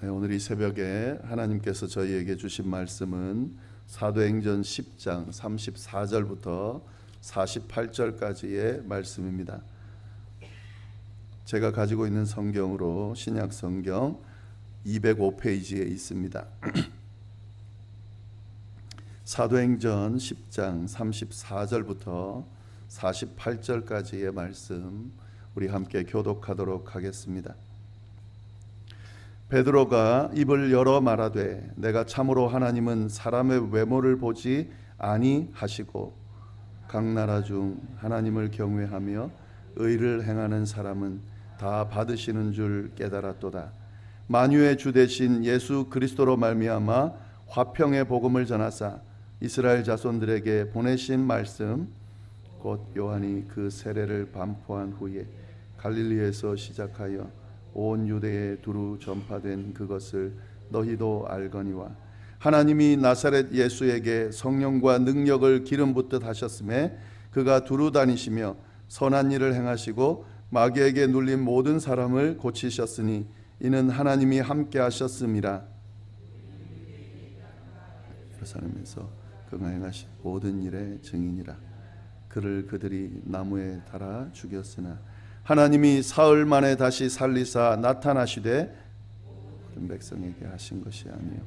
네, 오늘 이 새벽에 하나님께서 저희에게 주신 말씀은 사도행전 10장 34절부터 48절까지의 말씀입니다. 제가 가지고 있는 성경으로 신약 성경 205페이지에 있습니다. 사도행전 10장 34절부터 48절까지의 말씀 우리 함께 교독하도록 하겠습니다. 베드로가 입을 열어 말하되 내가 참으로 하나님은 사람의 외모를 보지 아니하시고 각 나라 중 하나님을 경외하며 의를 행하는 사람은 다 받으시는 줄 깨달았도다. 만유의 주 되신 예수 그리스도로 말미암아 화평의 복음을 전하사 이스라엘 자손들에게 보내신 말씀 곧 요한이 그 세례를 반포한 후에 갈릴리에서 시작하여 온 유대에 두루 전파된 그것을 너희도 알거니와 하나님이 나사렛 예수에게 성령과 능력을 기름 붓듯 하셨음에 그가 두루 다니시며 선한 일을 행하시고 마귀에게 눌린 모든 사람을 고치셨으니 이는 하나님이 함께 하셨음이라. 예루살렘에서 그가 행하신 모든 일의 증인이라. 그를 그들이 나무에 달아 죽였으나 하나님이 사흘 만에 다시 살리사 나타나시되 모든 백성에게 하신 것이 아니요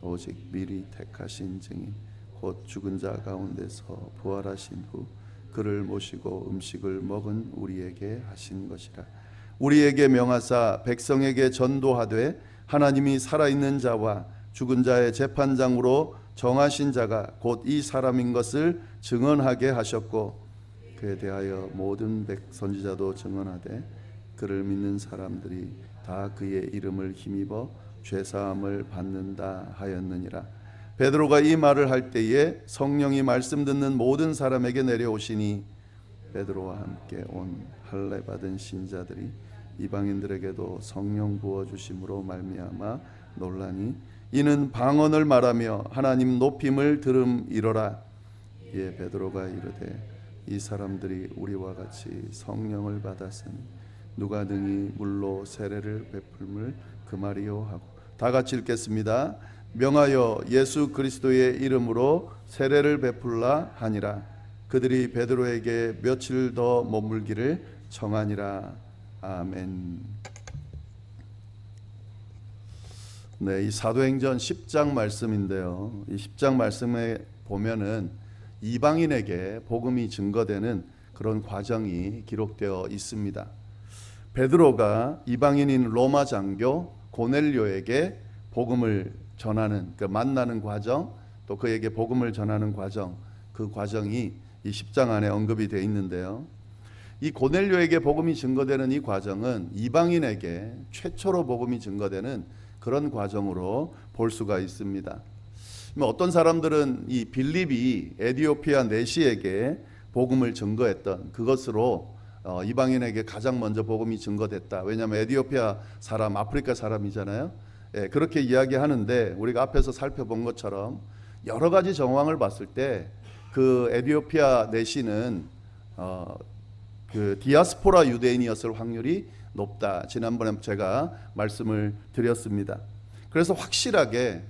오직 미리 택하신 증인 곧 죽은 자 가운데서 부활하신 후 그를 모시고 음식을 먹은 우리에게 하신 것이라. 우리에게 명하사 백성에게 전도하되 하나님이 살아있는 자와 죽은 자의 재판장으로 정하신 자가 곧 이 사람인 것을 증언하게 하셨고 그에 대하여 모든 선지자도 증언하되 그를 믿는 사람들이 다 그의 이름을 힘입어 죄사함을 받는다 하였느니라. 베드로가 이 말을 할 때에 성령이 말씀 듣는 모든 사람에게 내려오시니 베드로와 함께 온 할례 받은 신자들이 이방인들에게도 성령 부어 주심으로 말미암아 놀라니 이는 방언을 말하며 하나님 높임을 들음이로라. 이에 베드로가 이르되 이 사람들이 우리와 같이 성령을 받았으니 누가 능히 물로 세례를 베풀물 그 말이요 하고 다 같이 읽겠습니다. 명하여 예수 그리스도의 이름으로 세례를 베풀라 하니라. 그들이 베드로에게 며칠 더 머물기를 청하니라. 아멘. 네, 이 사도행전 10장 말씀인데요. 이 10장 말씀에 보면은 이방인에게 복음이 증거되는 그런 과정이 기록되어 있습니다. 베드로가 이방인인 로마 장교 고넬료에게 복음을 전하는 만나는 과정, 또 그에게 복음을 전하는 과정, 그 과정이 이 10장 안에 언급이 되어 있는데요. 이 고넬료에게 복음이 증거되는 이 과정은 이방인에게 최초로 복음이 증거되는 그런 과정으로 볼 수가 있습니다. 어떤 사람들은 이 빌립이 에디오피아 내시에게 복음을 증거했던 그것으로 이방인에게 가장 먼저 복음이 증거됐다. 왜냐하면 에디오피아 사람, 아프리카 사람이잖아요. 그렇게 이야기하는데 우리가 앞에서 살펴본 것처럼 여러 가지 정황을 봤을 때 그 에디오피아 내시는 그 디아스포라 유대인이었을 확률이 높다. 지난번에 제가 말씀을 드렸습니다. 그래서 확실하게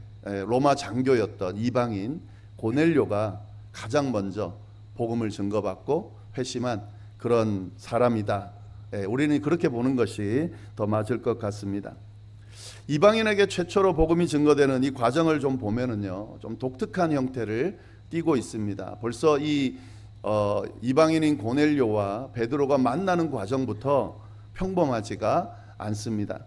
로마 장교였던 이방인 고넬료가 가장 먼저 복음을 증거받고 회심한 그런 사람이다. 우리는 그렇게 보는 것이 더 맞을 것 같습니다. 이방인에게 최초로 복음이 증거되는 이 과정을 좀 보면은요, 좀 독특한 형태를 띠고 있습니다. 벌써 이 이방인인 고넬료와 베드로가 만나는 과정부터 평범하지가 않습니다.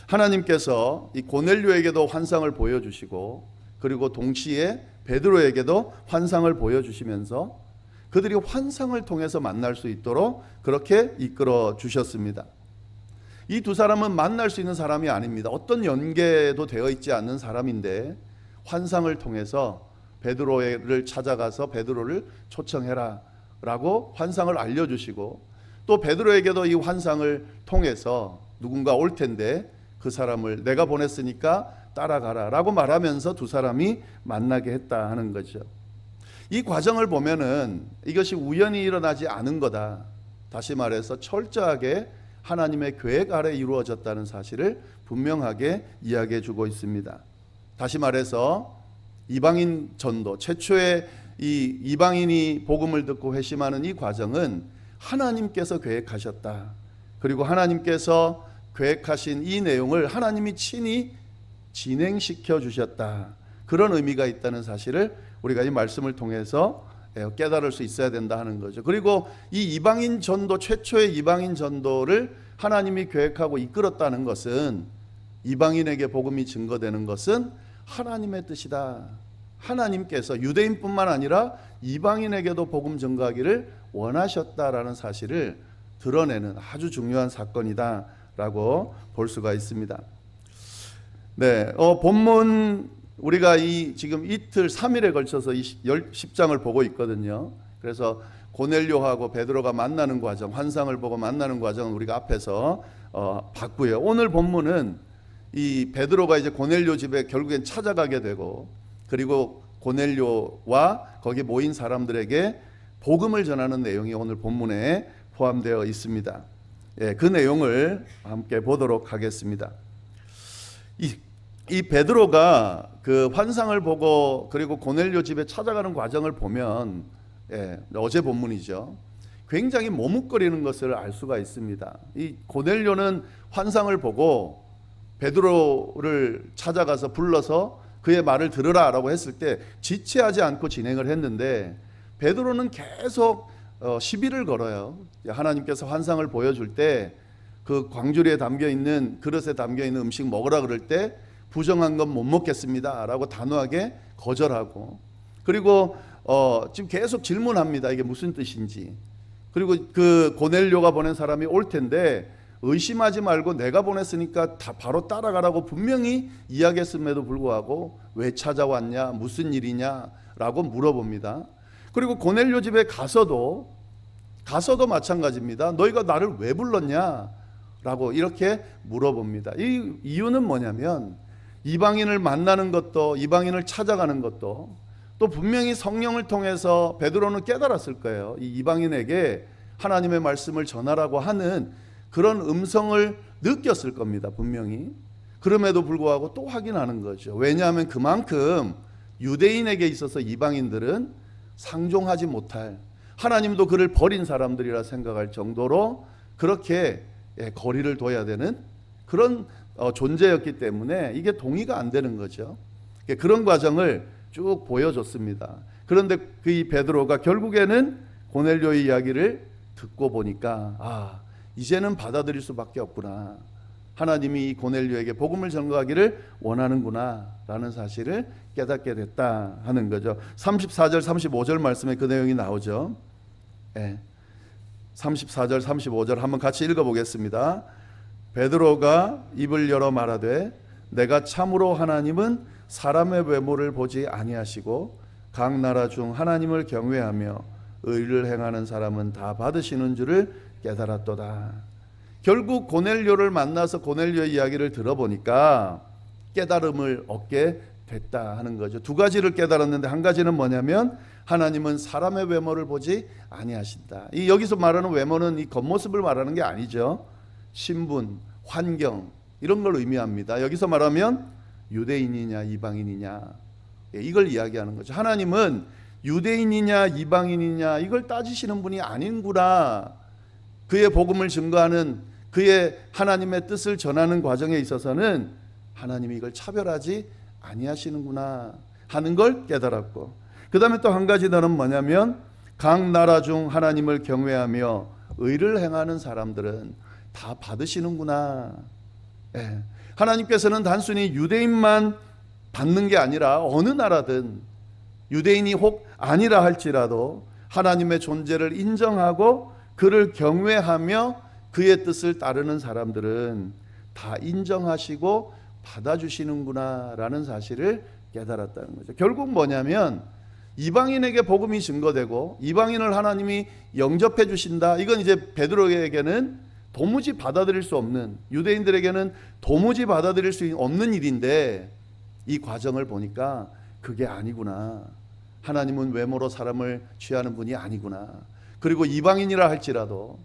하나님께서 이 고넬료에게도 환상을 보여주시고 그리고 동시에 베드로에게도 환상을 보여주시면서 그들이 환상을 통해서 만날 수 있도록 그렇게 이끌어 주셨습니다. 이 두 사람은 만날 수 있는 사람이 아닙니다. 어떤 연계도 되어 있지 않는 사람인데 환상을 통해서 베드로를 찾아가서 베드로를 초청해라 라고 환상을 알려주시고 또 베드로에게도 이 환상을 통해서 누군가 올 텐데 그 사람을 내가 보냈으니까 따라가라 라고 말하면서 두 사람이 만나게 했다 하는 거죠. 이 과정을 보면은 이것이 우연히 일어나지 않은 거다. 다시 말해서 철저하게 하나님의 계획 아래 이루어졌다는 사실을 분명하게 이야기해 주고 있습니다. 다시 말해서 이방인 전도, 최초의 이 이방인이 복음을 듣고 회심하는 이 과정은 하나님께서 계획하셨다. 그리고 하나님께서 계획하신 이 내용을 하나님이 친히 진행시켜 주셨다. 그런 의미가 있다는 사실을 우리가 이 말씀을 통해서 깨달을 수 있어야 된다 하는 거죠. 그리고 이 이방인 전도, 최초의 이방인 전도를 하나님이 계획하고 이끌었다는 것은, 이방인에게 복음이 증거되는 것은 하나님의 뜻이다. 하나님께서 유대인뿐만 아니라 이방인에게도 복음 증거하기를 원하셨다라는 사실을 드러내는 아주 중요한 사건이다라고 볼 수가 있습니다. 네, 본문 우리가 지금 이틀 3일에 걸쳐서 이 10장을 보고 있거든요. 그래서 고넬료하고 베드로가 만나는 과정, 환상을 보고 만나는 과정은 우리가 앞에서 봤고요. 오늘 본문은 이 베드로가 이제 고넬료 집에 결국엔 찾아가게 되고, 그리고 고넬료와 거기 모인 사람들에게 복음을 전하는 내용이 오늘 본문에 포함되어 있습니다. 그 내용을 함께 보도록 하겠습니다. 이 베드로가 그 환상을 보고 그리고 고넬료 집에 찾아가는 과정을 보면, 어제 본문이죠, 굉장히 머뭇거리는 것을 알 수가 있습니다. 이 고넬료는 환상을 보고 베드로를 찾아가서 불러서 그의 말을 들으라라고 했을 때 지체하지 않고 진행을 했는데, 베드로는 계속 시비를 걸어요. 하나님께서 환상을 보여줄 때 그 광주리에 담겨있는, 그릇에 담겨있는 음식 먹으라 그럴 때 부정한 건 못 먹겠습니다 라고 단호하게 거절하고, 그리고 지금 계속 질문합니다. 이게 무슨 뜻인지. 그리고 그 고넬료가 보낸 사람이 올 텐데 의심하지 말고 내가 보냈으니까 다 바로 따라가라고 분명히 이야기했음에도 불구하고 왜 찾아왔냐, 무슨 일이냐 라고 물어봅니다. 그리고 고넬료 집에 가서도 마찬가지입니다. 너희가 나를 왜 불렀냐 라고 이렇게 물어봅니다. 이 이유는 뭐냐면, 이방인을 만나는 것도, 이방인을 찾아가는 것도, 또 분명히 성령을 통해서 베드로는 깨달았을 거예요. 이 이방인에게 하나님의 말씀을 전하라고 하는 그런 음성을 느꼈을 겁니다. 분명히. 그럼에도 불구하고 또 확인하는 거죠. 왜냐하면 그만큼 유대인에게 있어서 이방인들은 상종하지 못할, 하나님도 그를 버린 사람들이라 생각할 정도로 그렇게 거리를 둬야 되는 그런 존재였기 때문에 이게 동의가 안 되는 거죠. 그런 과정을 쭉 보여줬습니다. 그런데 그 이 베드로가 결국에는 고넬료의 이야기를 듣고 보니까 이제는 받아들일 수밖에 없구나. 하나님이 이 고넬료에게 복음을 전가하기를 원하는구나 라는 사실을 깨닫게 됐다 하는 거죠. 34절 35절 말씀에 그 내용이 나오죠. 34절 35절 한번 같이 읽어보겠습니다. 베드로가 입을 열어 말하되 내가 참으로 하나님은 사람의 외모를 보지 아니하시고 각 나라 중 하나님을 경외하며 의를 행하는 사람은 다 받으시는 줄을 깨달았도다. 결국 고넬료를 만나서 고넬료의 이야기를 들어보니까 깨달음을 얻게 됐다 하는 거죠. 두 가지를 깨달았는데, 한 가지는 뭐냐면 하나님은 사람의 외모를 보지 아니하신다. 이 여기서 말하는 외모는 이 겉모습을 말하는 게 아니죠. 신분, 환경 이런 걸 의미합니다. 여기서 말하면 유대인이냐 이방인이냐 이걸 이야기하는 거죠. 하나님은 유대인이냐 이방인이냐 이걸 따지시는 분이 아닌구나. 그의 복음을 증거하는, 그의 하나님의 뜻을 전하는 과정에 있어서는 하나님이 이걸 차별하지 아니하시는구나 하는 걸 깨달았고, 그 다음에 또 한 가지 더는 뭐냐면 각 나라 중 하나님을 경외하며 의를 행하는 사람들은 다 받으시는구나. 하나님께서는 단순히 유대인만 받는 게 아니라 어느 나라든, 유대인이 혹 아니라 할지라도 하나님의 존재를 인정하고 그를 경외하며 그의 뜻을 따르는 사람들은 다 인정하시고 받아주시는구나 라는 사실을 깨달았다는 거죠. 결국 뭐냐면 이방인에게 복음이 증거되고 이방인을 하나님이 영접해 주신다. 이건 이제 베드로에게는 도무지 받아들일 수 없는, 유대인들에게는 도무지 받아들일 수 없는 일인데, 이 과정을 보니까 그게 아니구나. 하나님은 외모로 사람을 취하는 분이 아니구나. 그리고 이방인이라 할지라도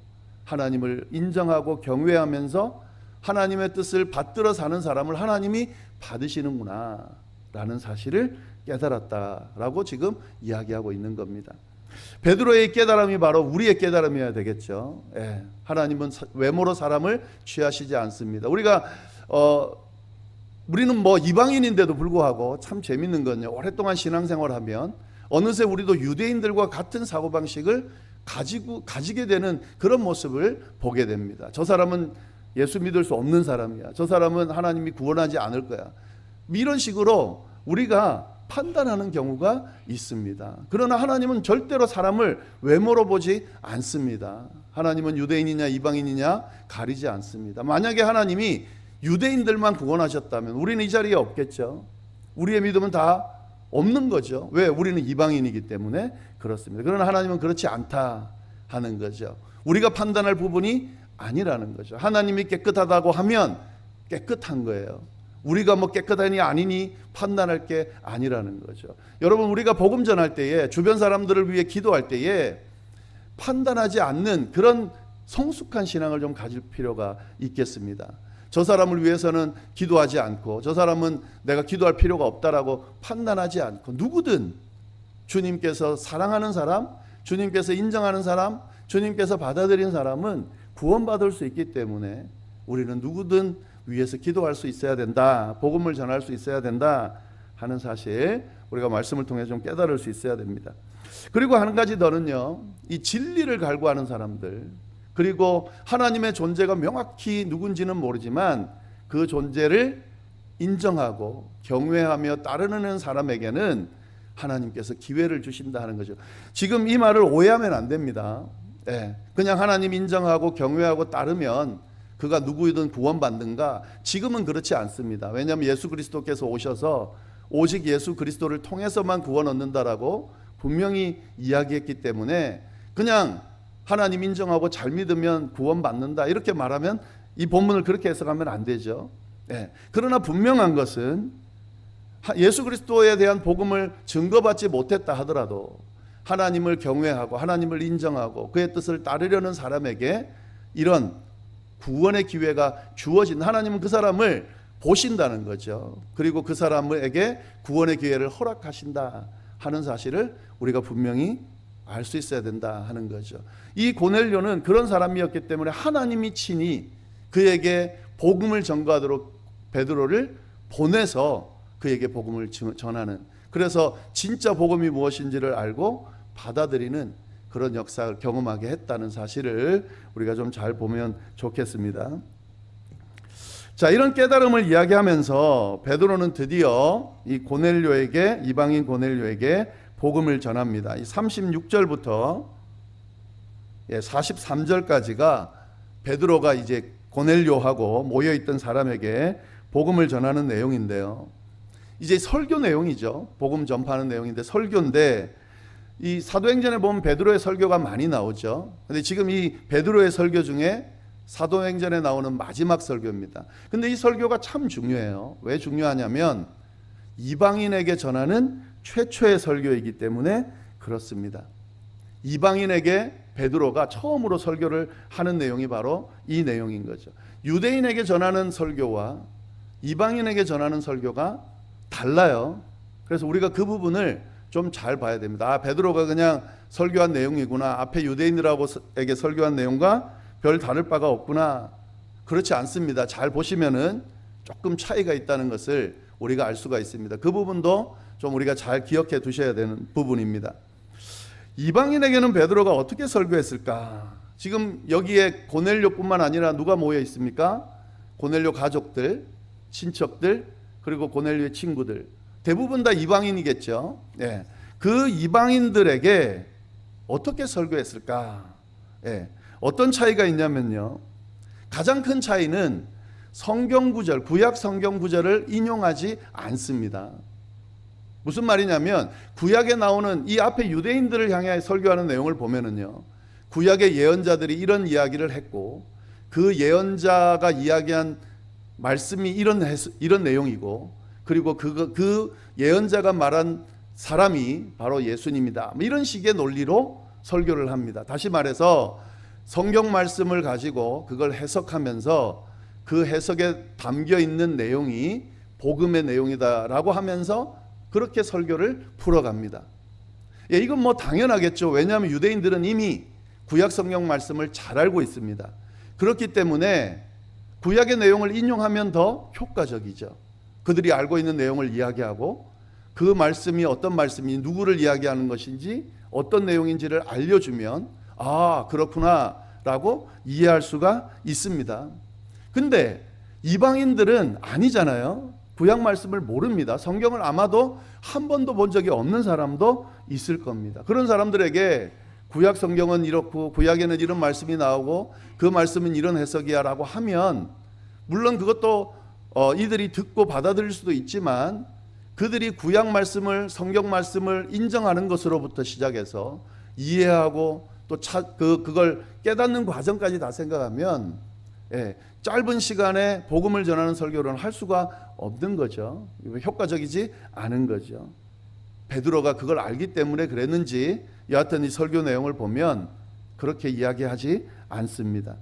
하나님을 인정하고 경외하면서 하나님의 뜻을 받들어 사는 사람을 하나님이 받으시는구나 라는 사실을 깨달았다라고 지금 이야기하고 있는 겁니다. 베드로의 깨달음이 바로 우리의 깨달음이어야 되겠죠. 하나님은 외모로 사람을 취하시지 않습니다. 우리는 뭐 이방인인데도 불구하고 참 재밌는 건요, 오랫동안 신앙생활하면 어느새 우리도 유대인들과 같은 사고방식을 가지게 되는 그런 모습을 보게 됩니다. 저 사람은 예수 믿을 수 없는 사람이야, 저 사람은 하나님이 구원하지 않을 거야, 이런 식으로 우리가 판단하는 경우가 있습니다. 그러나 하나님은 절대로 사람을 외모로 보지 않습니다. 하나님은 유대인이냐 이방인이냐 가리지 않습니다. 만약에 하나님이 유대인들만 구원하셨다면 우리는 이 자리에 없겠죠. 우리의 믿음은 다 없는 거죠. 왜? 우리는 이방인이기 때문에 그렇습니다. 그러나 하나님은 그렇지 않다 하는 거죠. 우리가 판단할 부분이 아니라는 거죠. 하나님이 깨끗하다고 하면 깨끗한 거예요. 우리가 뭐 깨끗하니 아니니 판단할 게 아니라는 거죠. 여러분, 우리가 복음 전할 때에, 주변 사람들을 위해 기도할 때에 판단하지 않는 그런 성숙한 신앙을 좀 가질 필요가 있겠습니다. 저 사람을 위해서는 기도하지 않고 저 사람은 내가 기도할 필요가 없다라고 판단하지 않고, 누구든 주님께서 사랑하는 사람, 주님께서 인정하는 사람, 주님께서 받아들인 사람은 구원받을 수 있기 때문에 우리는 누구든 위해서 기도할 수 있어야 된다, 복음을 전할 수 있어야 된다 하는 사실, 우리가 말씀을 통해 좀 깨달을 수 있어야 됩니다. 그리고 한 가지 더는요, 이 진리를 갈구하는 사람들, 그리고 하나님의 존재가 명확히 누군지는 모르지만 그 존재를 인정하고 경외하며 따르는 사람에게는 하나님께서 기회를 주신다 하는 거죠. 지금 이 말을 오해하면 안 됩니다. 그냥 하나님 인정하고 경외하고 따르면 그가 누구이든 구원받는가? 지금은 그렇지 않습니다. 왜냐하면 예수 그리스도께서 오셔서 오직 예수 그리스도를 통해서만 구원 얻는다라고 분명히 이야기했기 때문에 그냥 하나님 인정하고 잘 믿으면 구원받는다 이렇게 말하면, 이 본문을 그렇게 해석하면 안 되죠. 그러나 분명한 것은 예수 그리스도에 대한 복음을 증거받지 못했다 하더라도 하나님을 경외하고 하나님을 인정하고 그의 뜻을 따르려는 사람에게 이런 구원의 기회가 주어진, 하나님은 그 사람을 보신다는 거죠. 그리고 그 사람에게 구원의 기회를 허락하신다 하는 사실을 우리가 분명히 알 수 있어야 된다 하는 거죠. 이 고넬료는 그런 사람이었기 때문에 하나님이 친히 그에게 복음을 전가하도록 베드로를 보내서 그에게 복음을 전하는, 그래서 진짜 복음이 무엇인지를 알고 받아들이는 그런 역사를 경험하게 했다는 사실을 우리가 좀 잘 보면 좋겠습니다. 자, 이런 깨달음을 이야기하면서 베드로는 드디어 이 고넬료에게, 이방인 고넬료에게 복음을 전합니다. 이 36절부터 43절까지가 베드로가 이제 고넬료하고 모여있던 사람에게 복음을 전하는 내용인데요. 이제 설교 내용이죠. 복음 전파하는 내용인데 설교인데, 이 사도행전에 보면 베드로의 설교가 많이 나오죠. 근데 지금 이 베드로의 설교 중에 사도행전에 나오는 마지막 설교입니다. 근데 이 설교가 참 중요해요. 왜 중요하냐면 이방인에게 전하는 최초의 설교이기 때문에 그렇습니다. 이방인에게 베드로가 처음으로 설교를 하는 내용이 바로 이 내용인 거죠. 유대인에게 전하는 설교와 이방인에게 전하는 설교가 달라요. 그래서 우리가 그 부분을 좀 잘 봐야 됩니다. 베드로가 그냥 설교한 내용이구나, 앞에 유대인들에게 설교한 내용과 별 다를 바가 없구나, 그렇지 않습니다. 잘 보시면은 조금 차이가 있다는 것을 우리가 알 수가 있습니다. 그 부분도 좀 우리가 잘 기억해 두셔야 되는 부분입니다. 이방인에게는 베드로가 어떻게 설교했을까? 지금 여기에 고넬료뿐만 아니라 누가 모여 있습니까? 고넬료 가족들, 친척들, 그리고 고넬료의 친구들, 대부분 다 이방인이겠죠. 그 이방인들에게 어떻게 설교했을까? 어떤 차이가 있냐면요, 가장 큰 차이는 성경 구절, 구약 성경 구절을 인용하지 않습니다. 무슨 말이냐면 구약에 나오는 이 앞에 유대인들을 향해 설교하는 내용을 보면은요, 구약의 예언자들이 이런 이야기를 했고 그 예언자가 이야기한 말씀이 이런 내용이고, 그리고 그 예언자가 말한 사람이 바로 예수님이다, 이런 식의 논리로 설교를 합니다. 다시 말해서 성경 말씀을 가지고 그걸 해석하면서 그 해석에 담겨 있는 내용이 복음의 내용이다라고 하면서 그렇게 설교를 풀어갑니다. 예, 이건 뭐 당연하겠죠. 왜냐하면 유대인들은 이미 구약 성경 말씀을 잘 알고 있습니다. 그렇기 때문에 구약의 내용을 인용하면 더 효과적이죠. 그들이 알고 있는 내용을 이야기하고 그 말씀이 어떤 말씀이 누구를 이야기하는 것인지 어떤 내용인지를 알려주면 아, 그렇구나 라고 이해할 수가 있습니다. 근데 이방인들은 아니잖아요. 구약 말씀을 모릅니다. 성경을 아마도 한 번도 본 적이 없는 사람도 있을 겁니다. 그런 사람들에게 구약 성경은 이렇고 구약에는 이런 말씀이 나오고 그 말씀은 이런 해석이야 라고 하면 물론 그것도 이들이 듣고 받아들일 수도 있지만 그들이 구약 말씀을 성경 말씀을 인정하는 것으로부터 시작해서 이해하고 또 그걸 깨닫는 과정까지 다 생각하면 짧은 시간에 복음을 전하는 설교를 할 수가 없는 거죠. 효과적이지 않은 거죠. 베드로가 그걸 알기 때문에 그랬는지 여하튼 이 설교 내용을 보면 그렇게 이야기하지 않습니다.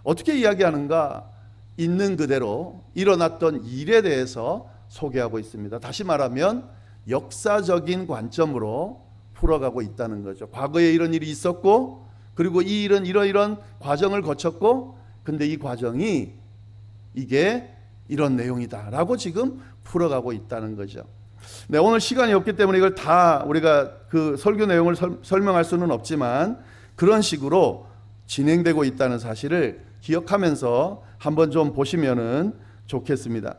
어떻게 이야기하는가? 있는 그대로 일어났던 일에 대해서 소개하고 있습니다. 다시 말하면 역사적인 관점으로 풀어가고 있다는 거죠. 과거에 이런 일이 있었고 그리고 이 일은 이런 과정을 거쳤고 근데 이 과정이 이게 이런 내용이다라고 지금 풀어가고 있다는 거죠. 네, 오늘 시간이 없기 때문에 이걸 다 우리가 그 설교 내용을 설명할 수는 없지만 그런 식으로 진행되고 있다는 사실을 기억하면서 한번 좀 보시면은 좋겠습니다.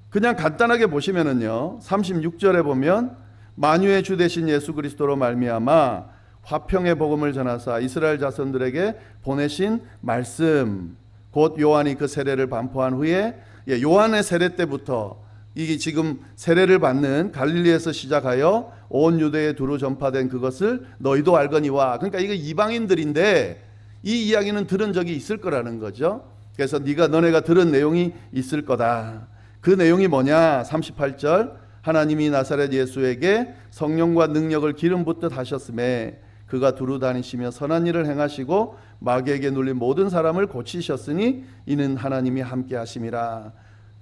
그냥 간단하게 보시면은요. 36절에 보면 만유의 주 되신 예수 그리스도로 말미암아 화평의 복음을 전하사 이스라엘 자손들에게 보내신 말씀 곧 요한이 그 세례를 반포한 후에 요한의 세례 때부터 이게 지금 세례를 받는 갈릴리에서 시작하여 온 유대에 두루 전파된 그것을 너희도 알거니와. 그러니까 이거 이방인들인데 이 이야기는 들은 적이 있을 거라는 거죠. 그래서 너네가 들은 내용이 있을 거다. 그 내용이 뭐냐? 38절 하나님이 나사렛 예수에게 성령과 능력을 기름 붓듯 하셨음에 그가 두루 다니시며 선한 일을 행하시고 마귀에게 눌린 모든 사람을 고치셨으니 이는 하나님이 함께 하심이라.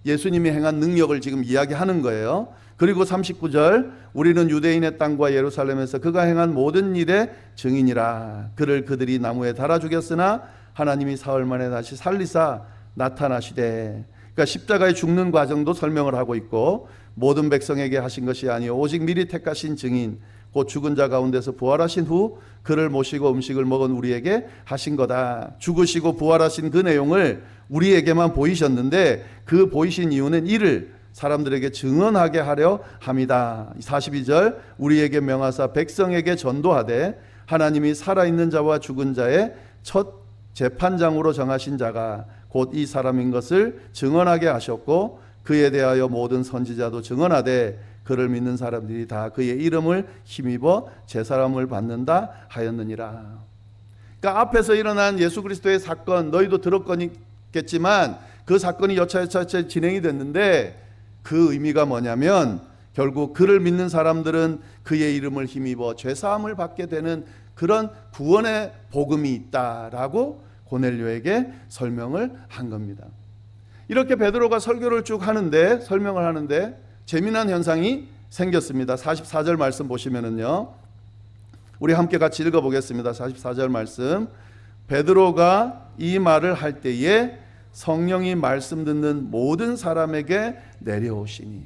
예수님이 행한 능력을 지금 이야기하는 거예요. 그리고 39절 우리는 유대인의 땅과 예루살렘에서 그가 행한 모든 일의 증인이라. 그를 그들이 나무에 달아 죽였으나 하나님이 사흘 만에 다시 살리사 나타나시되. 그러니까 십자가에 죽는 과정도 설명을 하고 있고 모든 백성에게 하신 것이 아니요 오직 미리 택하신 증인 곧 죽은 자 가운데서 부활하신 후 그를 모시고 음식을 먹은 우리에게 하신 거다. 죽으시고 부활하신 그 내용을 우리에게만 보이셨는데 그 보이신 이유는 이를 사람들에게 증언하게 하려 함이다. 42절 우리에게 명하사 백성에게 전도하되 하나님이 살아있는 자와 죽은 자의 첫 재판장으로 정하신 자가 곧 이 사람인 것을 증언하게 하셨고 그에 대하여 모든 선지자도 증언하되 그를 믿는 사람들이 다 그의 이름을 힘입어 제사함을 받는다 하였느니라. 그러니까 앞에서 일어난 예수 그리스도의 사건 너희도 들었겠지만 그 사건이 여차여차 진행이 됐는데 그 의미가 뭐냐면 결국 그를 믿는 사람들은 그의 이름을 힘입어 제사함을 받게 되는 그런 구원의 복음이 있다라고 고넬료에게 설명을 한 겁니다. 이렇게 베드로가 설교를 쭉 하는데 설명을 하는데 재미난 현상이 생겼습니다. 44절 말씀 보시면은요. 우리 함께 같이 읽어보겠습니다. 44절 말씀. 베드로가 이 말을 할 때에 성령이 말씀 듣는 모든 사람에게 내려오시니.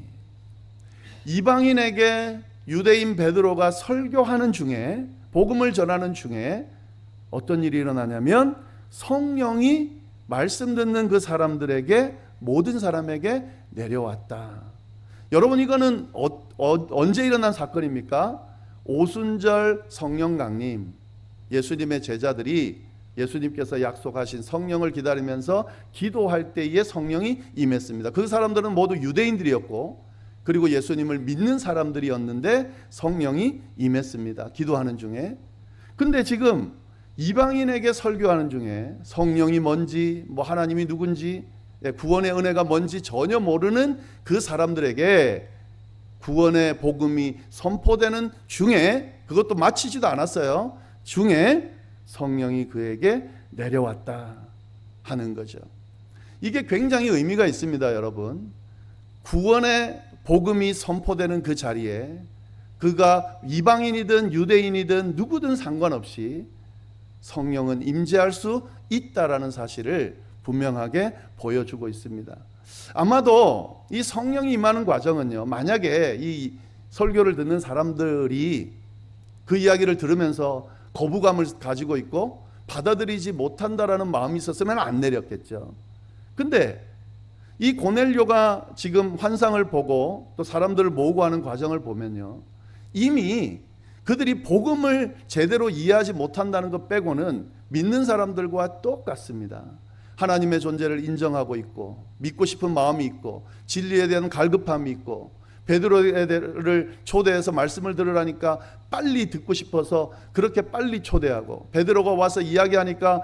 이방인에게 유대인 베드로가 설교하는 중에 복음을 전하는 중에 어떤 일이 일어나냐면 성령이 말씀 듣는 그 사람들에게 모든 사람에게 내려왔다. 여러분 이거는 언제 일어난 사건입니까? 오순절 성령 강림. 예수님의 제자들이 예수님께서 약속하신 성령을 기다리면서 기도할 때에 성령이 임했습니다. 그 사람들은 모두 유대인들이었고 그리고 예수님을 믿는 사람들이었는데 성령이 임했습니다. 기도하는 중에. 근데 지금 이방인에게 설교하는 중에 성령이 뭔지 하나님이 누군지 구원의 은혜가 뭔지 전혀 모르는 그 사람들에게 구원의 복음이 선포되는 중에 그것도 마치지도 않았어요. 중에 성령이 그에게 내려왔다 하는 거죠. 이게 굉장히 의미가 있습니다, 여러분. 구원의 복음이 선포되는 그 자리에 그가 이방인이든 유대인이든 누구든 상관없이 성령은 임재할 수 있다라는 사실을 분명하게 보여주고 있습니다. 아마도 이 성령이 임하는 과정은요, 만약에 이 설교를 듣는 사람들이 그 이야기를 들으면서 거부감을 가지고 있고 받아들이지 못한다라는 마음이 있었으면 안 내렸겠죠. 근데 이 고넬료가 지금 환상을 보고 또 사람들을 모으고 하는 과정을 보면요, 이미 그들이 복음을 제대로 이해하지 못한다는 것 빼고는 믿는 사람들과 똑같습니다. 하나님의 존재를 인정하고 있고 믿고 싶은 마음이 있고 진리에 대한 갈급함이 있고 베드로를 초대해서 말씀을 들으라니까 빨리 듣고 싶어서 그렇게 빨리 초대하고, 베드로가 와서 이야기하니까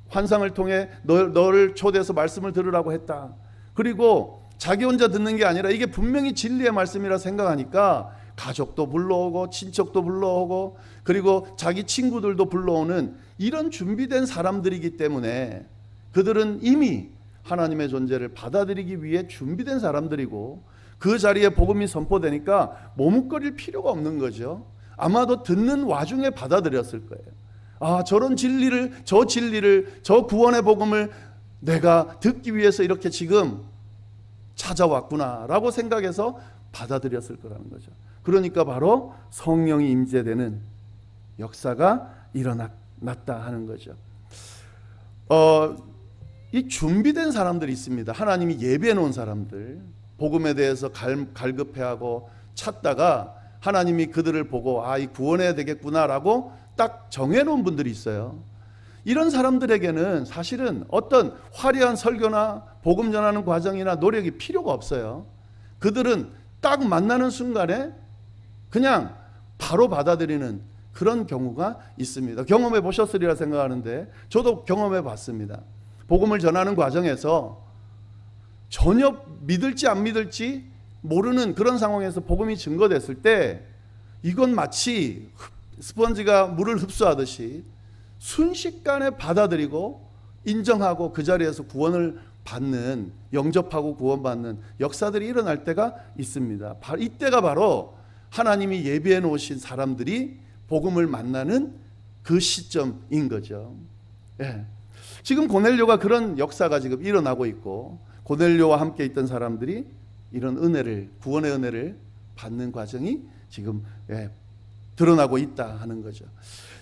환상을 통해 너를 초대해서 말씀을 들으라고 했다. 그리고 자기 혼자 듣는 게 아니라 이게 분명히 진리의 말씀이라 생각하니까 가족도 불러오고 친척도 불러오고 그리고 자기 친구들도 불러오는 이런 준비된 사람들이기 때문에 그들은 이미 하나님의 존재를 받아들이기 위해 준비된 사람들이고, 그 자리에 복음이 선포되니까 머뭇거릴 필요가 없는 거죠. 아마도 듣는 와중에 받아들였을 거예요. 아, 저런 진리를, 저 구원의 복음을 내가 듣기 위해서 이렇게 지금 찾아왔구나 라고 생각해서 받아들였을 거라는 거죠. 그러니까 바로 성령이 임재되는 역사가 일어났다 하는 거죠. 이 준비된 사람들이 있습니다. 하나님이 예비해 놓은 사람들, 복음에 대해서 갈급해하고 찾다가 하나님이 그들을 보고 이 구원해야 되겠구나라고 딱 정해놓은 분들이 있어요. 이런 사람들에게는 사실은 어떤 화려한 설교나 복음 전하는 과정이나 노력이 필요가 없어요. 그들은 딱 만나는 순간에 그냥 바로 받아들이는 그런 경우가 있습니다. 경험해 보셨으리라 생각하는데 저도 경험해 봤습니다. 복음을 전하는 과정에서 전혀 믿을지 안 믿을지 모르는 그런 상황에서 복음이 증거됐을 때 이건 마치 스펀지가 물을 흡수하듯이 순식간에 받아들이고 인정하고 그 자리에서 구원을 받는, 영접하고 구원받는 역사들이 일어날 때가 있습니다. 이때가 바로 하나님이 예비해 놓으신 사람들이 복음을 만나는 그 시점인 거죠. 예. 지금 고넬료가 그런 역사가 지금 일어나고 있고, 고넬료와 함께 있던 사람들이 이런 은혜를, 구원의 은혜를 받는 과정이 지금 드러나고 있다 하는 거죠.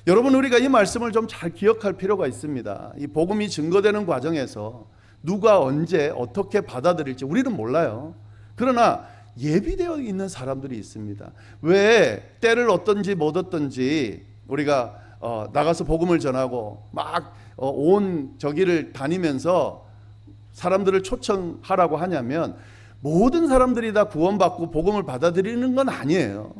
여러분, 우리가 이 말씀을 좀 잘 기억할 필요가 있습니다. 이 복음이 증거되는 과정에서 누가 언제 어떻게 받아들일지 우리는 몰라요. 그러나 예비되어 있는 사람들이 있습니다. 왜 때를 얻든지 못 얻든지 우리가 나가서 복음을 전하고 막 온 저기를 다니면서 사람들을 초청하라고 하냐면 모든 사람들이 다 구원받고 복음을 받아들이는 건 아니에요.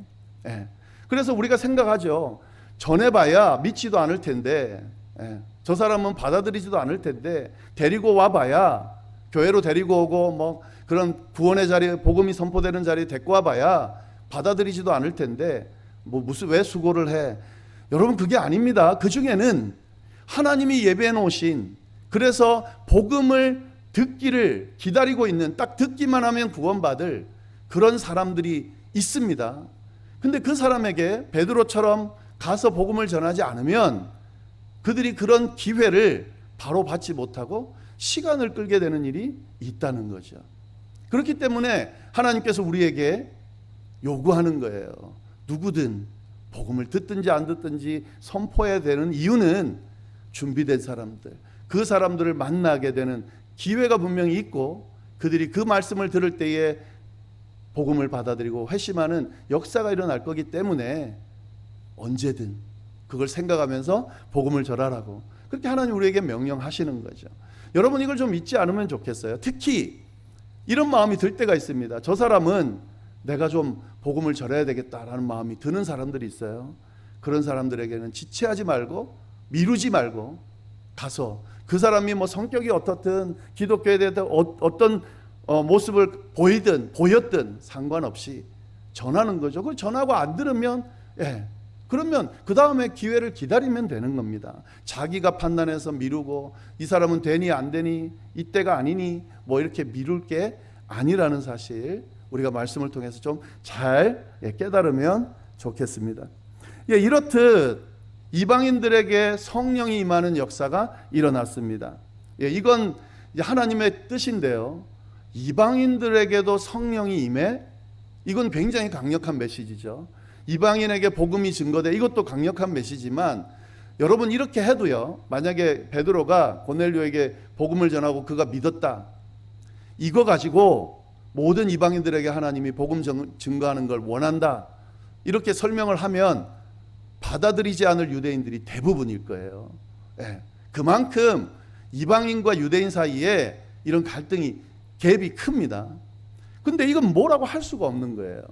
그래서 우리가 생각하죠. 전해봐야 믿지도 않을 텐데, 저 사람은 받아들이지도 않을 텐데 데리고 와봐야, 교회로 데리고 오고 뭐 그런 구원의 자리에 복음이 선포되는 자리에 데리고 와봐야 받아들이지도 않을 텐데 왜 수고를 해? 여러분, 그게 아닙니다. 그 중에는 하나님이 예배해 놓으신, 그래서 복음을 듣기를 기다리고 있는, 딱 듣기만 하면 구원받을 그런 사람들이 있습니다. 근데 그 사람에게 베드로처럼 가서 복음을 전하지 않으면 그들이 그런 기회를 바로 받지 못하고 시간을 끌게 되는 일이 있다는 거죠. 그렇기 때문에 하나님께서 우리에게 요구하는 거예요. 누구든 복음을 듣든지 안 듣든지 선포해야 되는 이유는 준비된 사람들, 그 사람들을 만나게 되는 기회가 분명히 있고, 그들이 그 말씀을 들을 때에 복음을 받아들이고 회심하는 역사가 일어날 거기 때문에 언제든 그걸 생각하면서 복음을 전하라고 그렇게 하나님 우리에게 명령하시는 거죠. 여러분, 이걸 좀 잊지 않으면 좋겠어요. 특히 이런 마음이 들 때가 있습니다. 저 사람은 내가 좀 복음을 전해야 되겠다라는 마음이 드는 사람들이 있어요. 그런 사람들에게는 지체하지 말고 미루지 말고 가서 그 사람이 뭐 성격이 어떻든 기독교에 대해 어떤 모습을 보였든 상관없이 전하는 거죠. 그걸 전하고 안 들으면 그러면 그 다음에 기회를 기다리면 되는 겁니다. 자기가 판단해서 미루고 이 사람은 되니 안 되니 이때가 아니니 뭐 이렇게 미룰 게 아니라는 사실 우리가 말씀을 통해서 좀 잘 깨달으면 좋겠습니다. 이렇듯 이방인들에게 성령이 임하는 역사가 일어났습니다. 이건 하나님의 뜻인데요. 이방인들에게도 성령이 임해? 이건 굉장히 강력한 메시지죠. 이방인에게 복음이 증거돼, 이것도 강력한 메시지만 여러분 이렇게 해도요, 만약에 베드로가 고넬료에게 복음을 전하고 그가 믿었다, 이거 가지고 모든 이방인들에게 하나님이 복음 증거하는 걸 원한다, 이렇게 설명을 하면 받아들이지 않을 유대인들이 대부분일 거예요. 그만큼 이방인과 유대인 사이에 이런 갈등이, 갭이 큽니다. 근데 이건 뭐라고 할 수가 없는 거예요.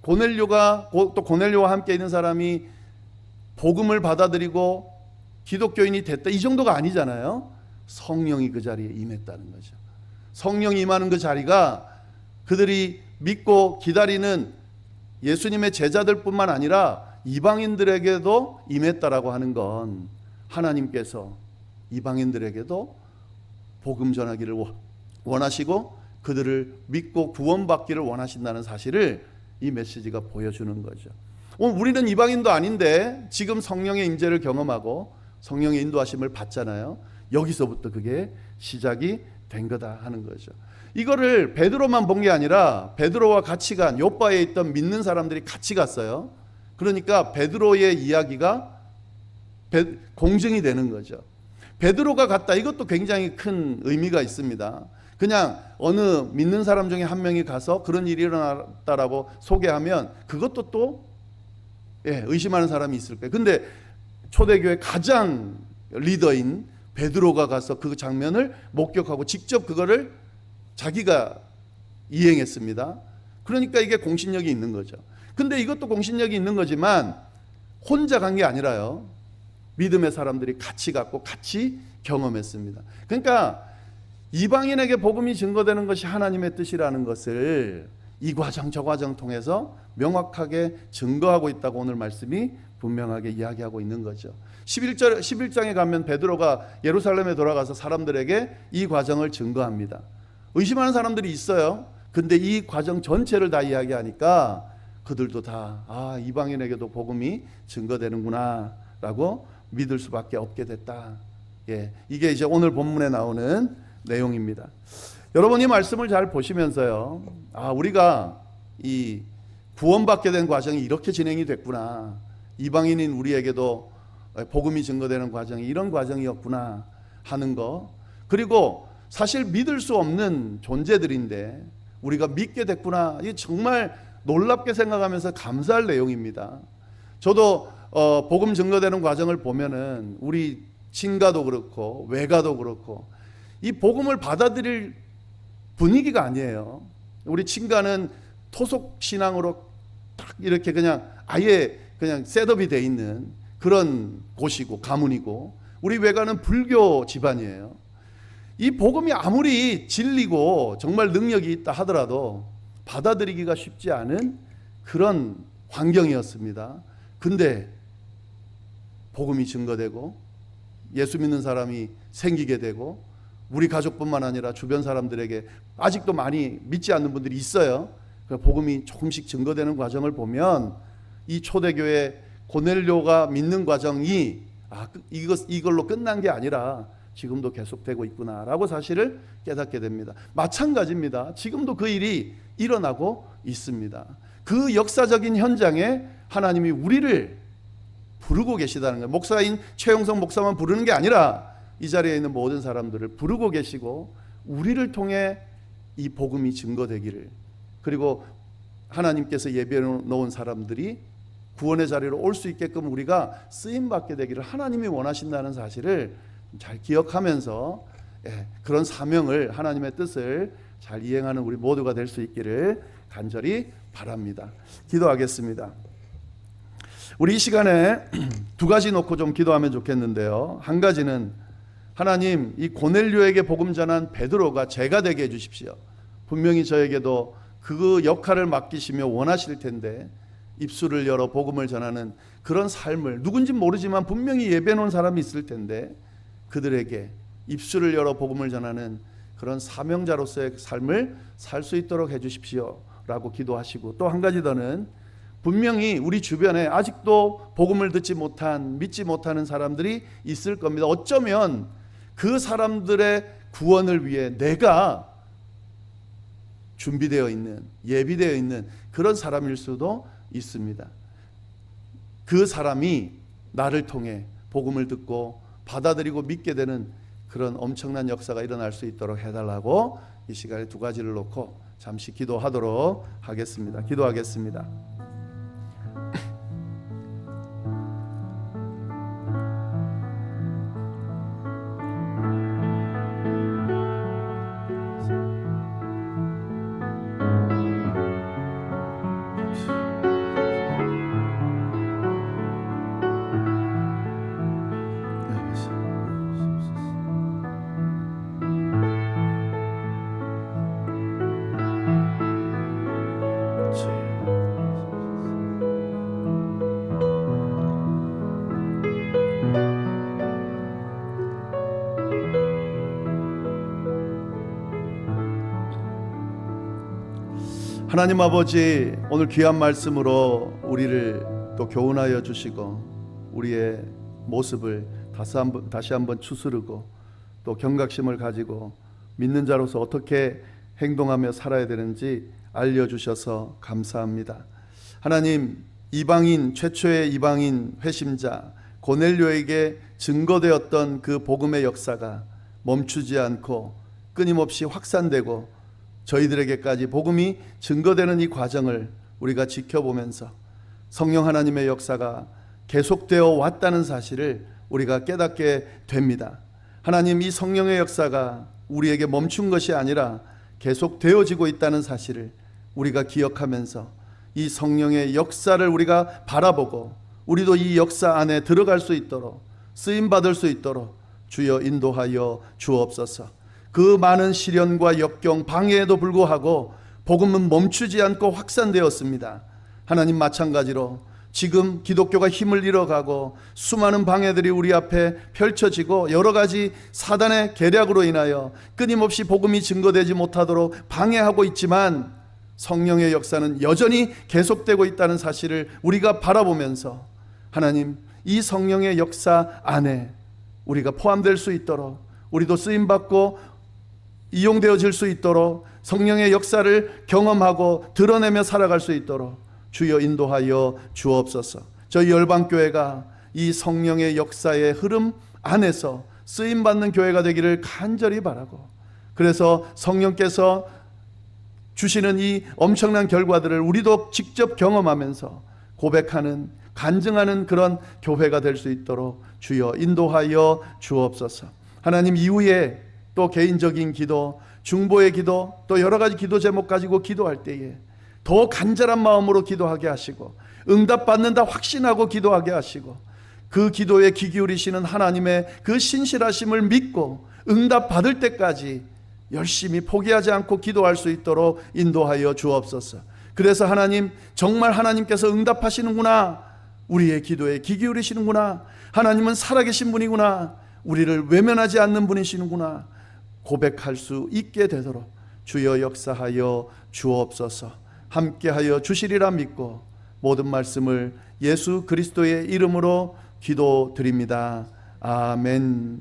고넬료가, 또 고넬료와 함께 있는 사람이 복음을 받아들이고 기독교인이 됐다, 이 정도가 아니잖아요. 성령이 그 자리에 임했다는 거죠. 성령이 임하는 그 자리가 그들이 믿고 기다리는 예수님의 제자들 뿐만 아니라 이방인들에게도 임했다라고 하는 건 하나님께서 이방인들에게도 복음 전하기를 원하시고 그들을 믿고 구원받기를 원하신다는 사실을 이 메시지가 보여주는 거죠. 우리는 이방인도 아닌데 지금 성령의 임재를 경험하고 성령의 인도하심을 받잖아요. 여기서부터 그게 시작이 된 거다 하는 거죠. 이거를 베드로만 본 게 아니라 베드로와 같이 간 요바에 있던 믿는 사람들이 같이 갔어요. 그러니까 베드로의 이야기가 공증이 되는 거죠. 베드로가 갔다, 이것도 굉장히 큰 의미가 있습니다. 그냥 어느 믿는 사람 중에 한 명이 가서 그런 일이 일어났다라고 소개하면 그것도 또 의심하는 사람이 있을 거예요. 근데 초대교회 가장 리더인 베드로가 가서 그 장면을 목격하고 직접 그거를 자기가 이행했습니다. 그러니까 이게 공신력이 있는 거죠. 근데 이것도 공신력이 있는 거지만 혼자 간 게 아니라요, 믿음의 사람들이 같이 갔고 같이 경험했습니다. 그러니까 이방인에게 복음이 증거되는 것이 하나님의 뜻이라는 것을 이 과정 저 과정 통해서 명확하게 증거하고 있다고 오늘 말씀이 분명하게 이야기하고 있는 거죠. 11장에 가면 베드로가 예루살렘에 돌아가서 사람들에게 이 과정을 증거합니다. 의심하는 사람들이 있어요. 근데 이 과정 전체를 다 이야기하니까 그들도 다 이방인에게도 복음이 증거되는구나 라고 믿을 수밖에 없게 됐다. 이게 이제 오늘 본문에 나오는 내용입니다. 여러분 이 말씀을 잘 보시면서요, 우리가 이 구원받게 된 과정이 이렇게 진행이 됐구나, 이방인인 우리에게도 복음이 증거되는 과정이 이런 과정이었구나 하는 거, 그리고 사실 믿을 수 없는 존재들인데 우리가 믿게 됐구나, 이게 정말 놀랍게 생각하면서 감사할 내용입니다. 저도 복음 증거되는 과정을 보면은 우리 친가도 그렇고 외가도 그렇고 이 복음을 받아들일 분위기가 아니에요. 우리 친가는 토속 신앙으로 딱 이렇게 그냥 아예 그냥 셋업이 돼 있는 그런 곳이고 가문이고, 우리 외가는 불교 집안이에요. 이 복음이 아무리 진리고 정말 능력이 있다 하더라도 받아들이기가 쉽지 않은 그런 환경이었습니다. 근데 복음이 증거되고 예수 믿는 사람이 생기게 되고 우리 가족뿐만 아니라 주변 사람들에게 아직도 많이 믿지 않는 분들이 있어요. 복음이 조금씩 증거되는 과정을 보면 이 초대교회 고넬료가 믿는 과정이 이걸로 끝난 게 아니라 지금도 계속되고 있구나라고 사실을 깨닫게 됩니다. 마찬가지입니다. 지금도 그 일이 일어나고 있습니다. 그 역사적인 현장에 하나님이 우리를 부르고 계시다는 거예요. 목사인 최용성 목사만 부르는 게 아니라 이 자리에 있는 모든 사람들을 부르고 계시고 우리를 통해 이 복음이 증거되기를, 그리고 하나님께서 예비해 놓은 사람들이 구원의 자리로 올 수 있게끔 우리가 쓰임받게 되기를 하나님이 원하신다는 사실을 잘 기억하면서 그런 사명을, 하나님의 뜻을 잘 이행하는 우리 모두가 될 수 있기를 간절히 바랍니다. 기도하겠습니다. 우리 이 시간에 두 가지 놓고 좀 기도하면 좋겠는데요. 한 가지는 하나님, 이 고넬료에게 복음 전한 베드로가 제가 되게 해주십시오. 분명히 저에게도 그 역할을 맡기시며 원하실 텐데 입술을 열어 복음을 전하는 그런 삶을, 누군지 모르지만 분명히 예배 놓은 사람이 있을 텐데 그들에게 입술을 열어 복음을 전하는 그런 사명자로서의 삶을 살 수 있도록 해주십시오 라고 기도하시고, 또 한 가지 더는 분명히 우리 주변에 아직도 복음을 듣지 못한, 믿지 못하는 사람들이 있을 겁니다. 어쩌면 그 사람들의 구원을 위해 내가 준비되어 있는, 예비되어 있는 그런 사람일 수도 있습니다. 그 사람이 나를 통해 복음을 듣고 받아들이고 믿게 되는 그런 엄청난 역사가 일어날 수 있도록 해달라고 이 시간에 두 가지를 놓고 잠시 기도하도록 하겠습니다. 기도하겠습니다. 하나님 아버지, 오늘 귀한 말씀으로 우리를 또 교훈하여 주시고 우리의 모습을 다시 한번 추스르고 또 경각심을 가지고 믿는 자로서 어떻게 행동하며 살아야 되는지 알려주셔서 감사합니다. 하나님, 이방인, 최초의 이방인 회심자 고넬료에게 증거되었던 그 복음의 역사가 멈추지 않고 끊임없이 확산되고 저희들에게까지 복음이 증거되는 이 과정을 우리가 지켜보면서 성령 하나님의 역사가 계속되어 왔다는 사실을 우리가 깨닫게 됩니다. 하나님, 이 성령의 역사가 우리에게 멈춘 것이 아니라 계속되어지고 있다는 사실을 우리가 기억하면서 이 성령의 역사를 우리가 바라보고 우리도 이 역사 안에 들어갈 수 있도록, 쓰임받을 수 있도록 주여 인도하여 주옵소서. 그 많은 시련과 역경, 방해에도 불구하고 복음은 멈추지 않고 확산되었습니다. 하나님, 마찬가지로 지금 기독교가 힘을 잃어가고 수많은 방해들이 우리 앞에 펼쳐지고 여러 가지 사단의 계략으로 인하여 끊임없이 복음이 증거되지 못하도록 방해하고 있지만 성령의 역사는 여전히 계속되고 있다는 사실을 우리가 바라보면서 하나님, 이 성령의 역사 안에 우리가 포함될 수 있도록, 우리도 쓰임받고 이용되어질 수 있도록 성령의 역사를 경험하고 드러내며 살아갈 수 있도록 주여 인도하여 주옵소서. 저희 열방교회가 이 성령의 역사의 흐름 안에서 쓰임받는 교회가 되기를 간절히 바라고, 그래서 성령께서 주시는 이 엄청난 결과들을 우리도 직접 경험하면서 고백하는, 간증하는 그런 교회가 될 수 있도록 주여 인도하여 주옵소서. 하나님, 이후에 또 개인적인 기도, 중보의 기도, 또 여러 가지 기도 제목 가지고 기도할 때에 더 간절한 마음으로 기도하게 하시고 응답받는다 확신하고 기도하게 하시고 그 기도에 귀 기울이시는 하나님의 그 신실하심을 믿고 응답받을 때까지 열심히 포기하지 않고 기도할 수 있도록 인도하여 주옵소서. 그래서 하나님, 정말 하나님께서 응답하시는구나, 우리의 기도에 귀 기울이시는구나, 하나님은 살아계신 분이구나, 우리를 외면하지 않는 분이시는구나 고백할 수 있게 되도록 주여 역사하여 주옵소서. 함께하여 주시리라 믿고 모든 말씀을 예수 그리스도의 이름으로 기도드립니다. 아멘.